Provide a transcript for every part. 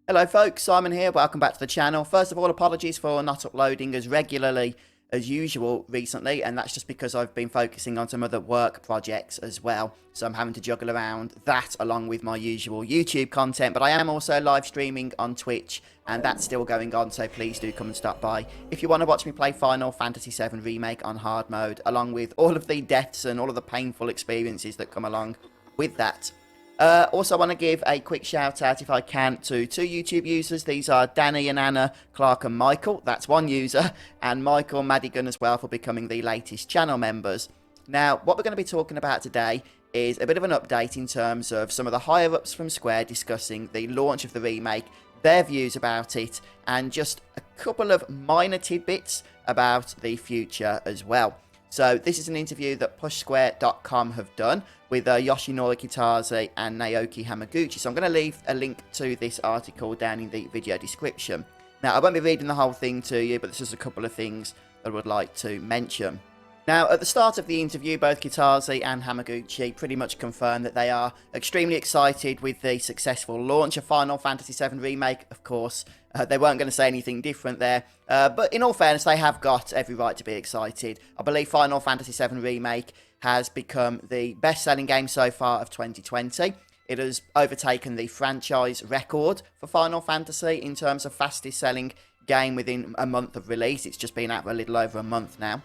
Hello folks, Simon here, welcome back to the channel. First of all, apologies for not uploading as regularly as usual recently, and that's just because I've been focusing on some other work projects as well, so I'm having to juggle around that along with my usual YouTube content, but I am also live streaming on Twitch, and that's still going on, so please do come and stop by if you want to watch me play Final Fantasy VII Remake on hard mode, along with all of the deaths and all of the painful experiences that come along with that. Also, I want to give a quick shout out, if I can, to two YouTube users. These are Danny and Anna, Clark and Michael. That's one user. And Michael Madigan as well for becoming the latest channel members. Now, what we're going to be talking about today is a bit of an update in terms of some of the higher-ups from Square discussing the launch of the remake, their views about it, and just a couple of minor tidbits about the future as well. So this is an interview that PushSquare.com have done with Yoshinori Kitase and Naoki Hamaguchi. So I'm going to leave a link to this article down in the video description. Now, I won't be reading the whole thing to you, but there's just a couple of things that I would like to mention. Now, at the start of the interview, both Kitase and Hamaguchi pretty much confirmed that they are extremely excited with the successful launch of Final Fantasy VII Remake. Of course, they weren't going to say anything different there. But in all fairness, they have got every right to be excited. I believe Final Fantasy VII Remake has become the best-selling game so far of 2020. It has overtaken the franchise record for Final Fantasy in terms of fastest-selling game within a month of release. It's just been out for a little over a month now.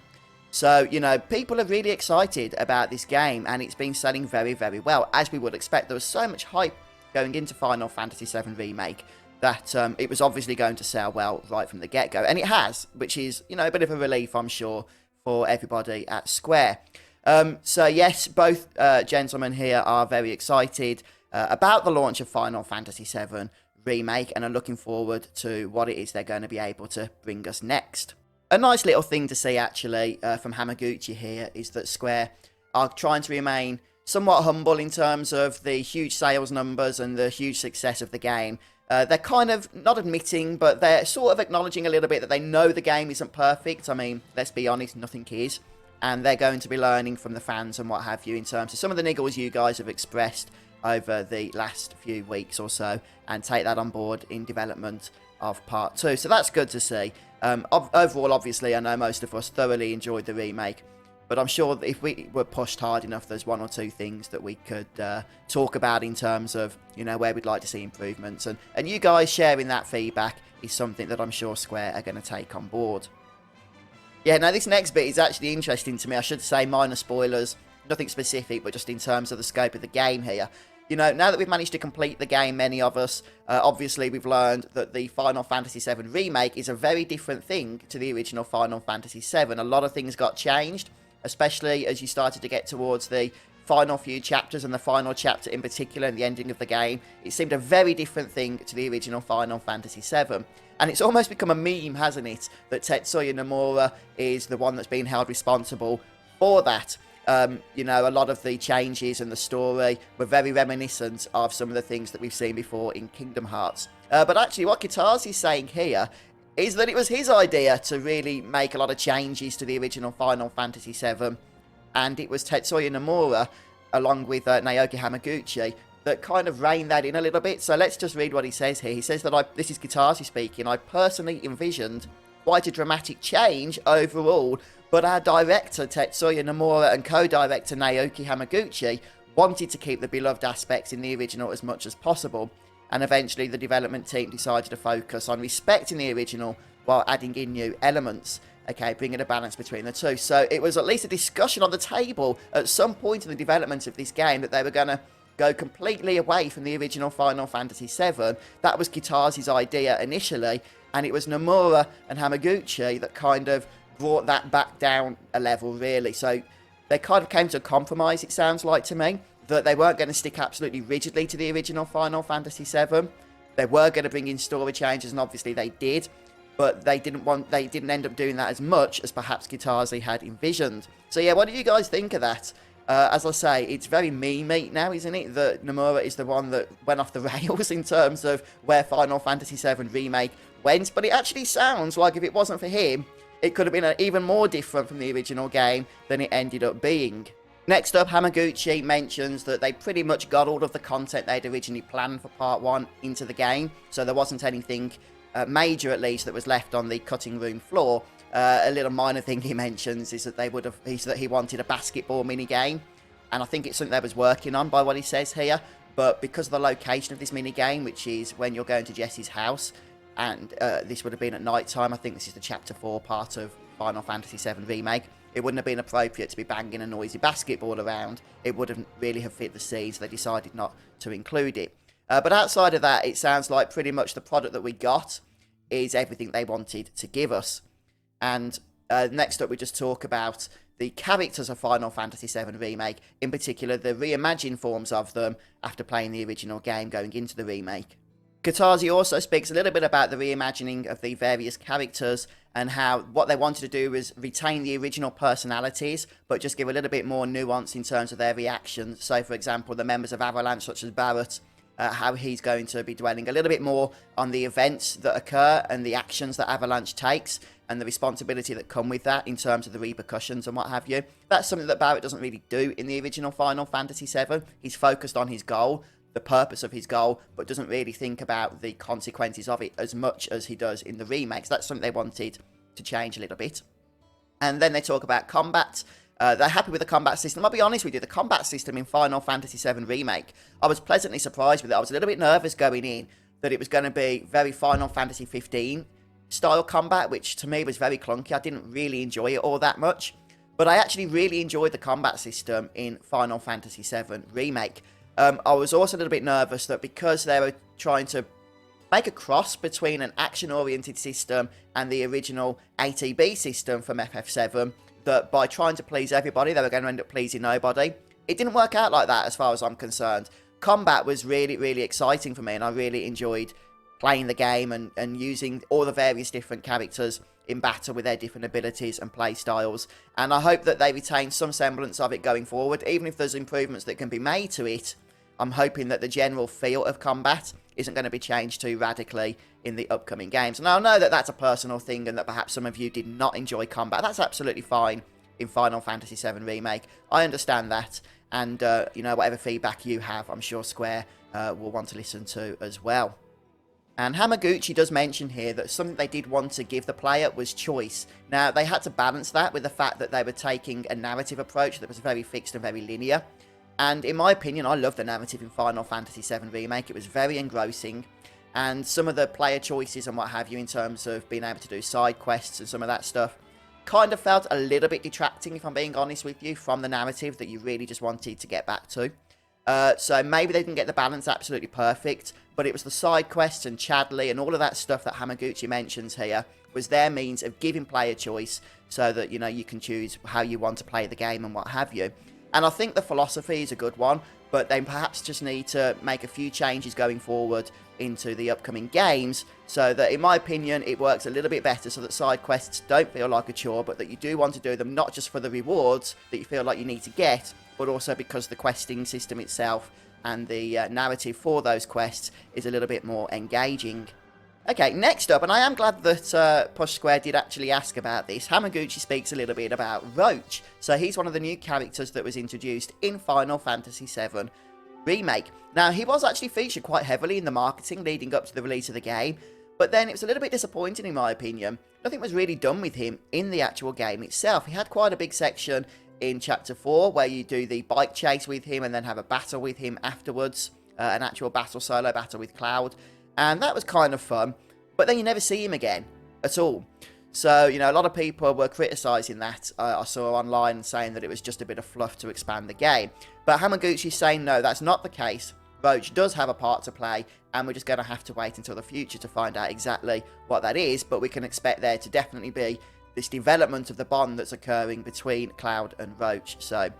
So, you know, people are really excited about this game, and it's been selling very, very well, as we would expect. There was so much hype going into Final Fantasy VII Remake that it was obviously going to sell well right from the get-go. And it has, which is, you know, a bit of a relief, I'm sure, for everybody at Square. So, yes, both gentlemen here are very excited about the launch of Final Fantasy VII Remake and are looking forward to what it is they're going to be able to bring us next. A nice little thing to see, actually, from Hamaguchi here is that Square are trying to remain somewhat humble in terms of the huge sales numbers and the huge success of the game. They're kind of not admitting, but they're sort of acknowledging a little bit that they know the game isn't perfect. I mean, let's be honest, nothing is. And they're going to be learning from the fans and what have you in terms of some of the niggles you guys have expressed over the last few weeks or so, and take that on board in development of Part 2. So that's good to see. Overall, obviously, I know most of us thoroughly enjoyed the remake, but I'm sure that if we were pushed hard enough, there's one or two things that we could talk about in terms of, you know, where we'd like to see improvements. And you guys sharing that feedback is something that I'm sure Square are going to take on board. Yeah, now this next bit is actually interesting to me. I should say minor spoilers, nothing specific, but just in terms of the scope of the game here. You know, now that we've managed to complete the game, many of us, obviously we've learned that the Final Fantasy VII Remake is a very different thing to the original Final Fantasy VII. A lot of things got changed, especially as you started to get towards the final few chapters, and the final chapter in particular, and the ending of the game. It seemed a very different thing to the original Final Fantasy VII. And it's almost become a meme, hasn't it, that Tetsuya Nomura is the one that's been held responsible for that. You know, a lot of the changes and the story were very reminiscent of some of the things that we've seen before in Kingdom Hearts. But actually, what Kitase is saying here is that it was his idea to really make a lot of changes to the original Final Fantasy VII, and it was Tetsuya Nomura, along with Naoki Hamaguchi, that kind of reined that in a little bit. So let's just read what he says here. He says that, this is Kitase speaking, I personally envisioned quite a dramatic change overall, but our director Tetsuya Nomura and co-director Naoki Hamaguchi wanted to keep the beloved aspects in the original as much as possible, and eventually the development team decided to focus on respecting the original while adding in new elements, okay, bringing a balance between the two. So it was at least a discussion on the table at some point in the development of this game that they were going to go completely away from the original Final Fantasy VII. That was Kitase's idea initially, and it was Nomura and Hamaguchi that kind of brought that back down a level, really. So they kind of came to a compromise, it sounds like to me, that they weren't going to stick absolutely rigidly to the original Final Fantasy VII. They were going to bring in story changes, and obviously they did, but they didn't end up doing that as much as perhaps Kitase had envisioned. So yeah, what do you guys think of that? As I say, it's very meme-y now, isn't it? That Nomura is the one that went off the rails in terms of where Final Fantasy VII Remake went, but it actually sounds like if it wasn't for him, it could have been even more different from the original game than it ended up being. Next up, Hamaguchi mentions that they pretty much got all of the content they'd originally planned for Part 1 into the game, so there wasn't anything major, at least, that was left on the cutting room floor. A little minor thing he mentions is that he wanted a basketball mini-game, and I think it's something they was working on by what he says here, but because of the location of this mini-game, which is when you're going to Jesse's house, and this would have been at night time, I think this is the Chapter 4 part of Final Fantasy VII Remake, it wouldn't have been appropriate to be banging a noisy basketball around. It wouldn't really have fit the scene, so they decided not to include it. But outside of that, it sounds like pretty much the product that we got is everything they wanted to give us. And next up, we just talk about the characters of Final Fantasy VII Remake, in particular the reimagined forms of them after playing the original game going into the remake. Kitase also speaks a little bit about the reimagining of the various characters and how what they wanted to do was retain the original personalities, but just give a little bit more nuance in terms of their reactions. So, for example, the members of Avalanche, such as Barrett, how he's going to be dwelling a little bit more on the events that occur and the actions that Avalanche takes and the responsibility that come with that in terms of the repercussions and what have you. That's something that Barrett doesn't really do in the original Final Fantasy VII. He's focused on his goal, the purpose of his goal, but doesn't really think about the consequences of it as much as he does in the remakes. That's something they wanted to change a little bit. And then they talk about combat. They're happy with the combat system. I'll be honest with you, the combat system in Final Fantasy VII Remake, I was pleasantly surprised with it. I was a little bit nervous going in that it was going to be very Final Fantasy 15 style combat, which to me was very clunky. I didn't really enjoy it all that much. But I actually really enjoyed the combat system in Final Fantasy VII Remake. I was also a little bit nervous that because they were trying to make a cross between an action-oriented system and the original ATB system from FF7, that by trying to please everybody, they were going to end up pleasing nobody. It didn't work out like that as far as I'm concerned. Combat was really, really exciting for me, and I really enjoyed playing the game and using all the various different characters in battle with their different abilities and play styles. And I hope that they retain some semblance of it going forward, even if there's improvements that can be made to it. I'm hoping that the general feel of combat isn't going to be changed too radically in the upcoming games. And I know that that's a personal thing and that perhaps some of you did not enjoy combat. That's absolutely fine in Final Fantasy VII Remake. I understand that. And, whatever feedback you have, I'm sure Square will want to listen to as well. And Hamaguchi does mention here that something they did want to give the player was choice. Now, they had to balance that with the fact that they were taking a narrative approach that was very fixed and very linear. And in my opinion, I love the narrative in Final Fantasy VII Remake. It was very engrossing. And some of the player choices and what have you in terms of being able to do side quests and some of that stuff kind of felt a little bit detracting, if I'm being honest with you, from the narrative that you really just wanted to get back to. So maybe they didn't get the balance absolutely perfect, but it was the side quests and Chadley and all of that stuff that Hamaguchi mentions here was their means of giving player choice so that, you can choose how you want to play the game and what have you. And I think the philosophy is a good one, but they perhaps just need to make a few changes going forward into the upcoming games so that, in my opinion, it works a little bit better so that side quests don't feel like a chore, but that you do want to do them not just for the rewards that you feel like you need to get, but also because the questing system itself and the narrative for those quests is a little bit more engaging. Okay, next up, and I am glad that Push Square did actually ask about this, Hamaguchi speaks a little bit about Roach. So he's one of the new characters that was introduced in Final Fantasy VII Remake. Now, he was actually featured quite heavily in the marketing leading up to the release of the game, but then it was a little bit disappointing in my opinion. Nothing was really done with him in the actual game itself. He had quite a big section in Chapter 4 where you do the bike chase with him and then have a battle with him afterwards, an actual battle, solo battle with Cloud. And that was kind of fun, but then you never see him again at all. So, a lot of people were criticising that. I saw online saying that it was just a bit of fluff to expand the game. But Hamaguchi's saying, no, that's not the case. Roach does have a part to play, and we're just going to have to wait until the future to find out exactly what that is. But we can expect there to definitely be this development of the bond that's occurring between Cloud and Roach. So,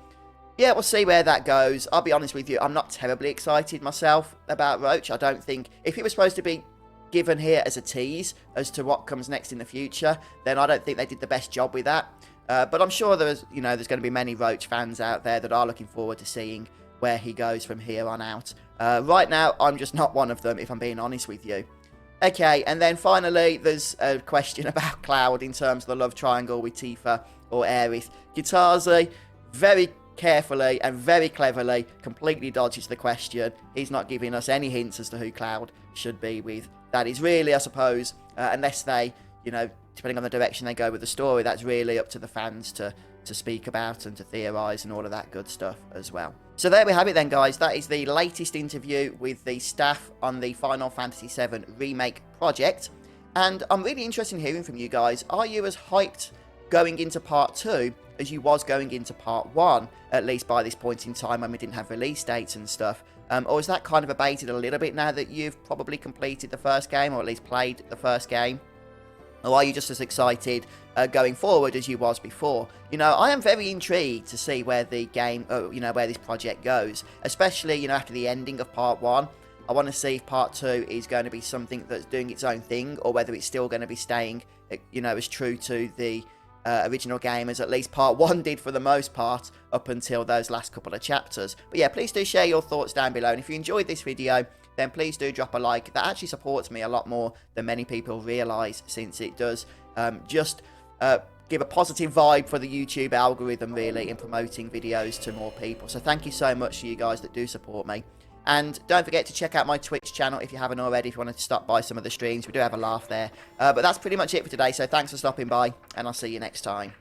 yeah, we'll see where that goes. I'll be honest with you, I'm not terribly excited myself about Roach. I don't think, if he was supposed to be given here as a tease as to what comes next in the future, then I don't think they did the best job with that. But I'm sure there's going to be many Roach fans out there that are looking forward to seeing where he goes from here on out. Right now, I'm just not one of them, if I'm being honest with you. Okay, and then finally, there's a question about Cloud in terms of the love triangle with Tifa or Aerith. Kitase, very carefully and very cleverly completely dodges the question. He's not giving us any hints as to who Cloud should be with. That is really, I suppose, unless they, you know, depending on the direction they go with the story, that's really up to the fans to speak about and to theorise and all of that good stuff as well. So there we have it then, guys. That is the latest interview with the staff on the Final Fantasy VII Remake project. And I'm really interested in hearing from you guys. Are you as hyped going into Part 2 as you was going into Part 1, at least by this point in time when we didn't have release dates and stuff? Or is that kind of abated a little bit now that you've probably completed the first game, or at least played the first game? Or are you just as excited going forward as you was before? You know, I am very intrigued to see where the game, you know, where this project goes. Especially, you know, after the ending of Part 1. I want to see if Part 2 is going to be something that's doing its own thing, or whether it's still going to be staying, you know, as true to the original game as at least Part 1 did for the most part, up until those last couple of chapters. But yeah, please do share your thoughts down below. And if you enjoyed this video, then please do drop a like. That actually supports me a lot more than many people realise, since it does just give a positive vibe for the YouTube algorithm, really, in promoting videos to more people. So thank you so much to you guys that do support me. And don't forget to check out my Twitch channel if you haven't already, if you wanted to stop by some of the streams. We do have a laugh there. But that's pretty much it for today, so thanks for stopping by, and I'll see you next time.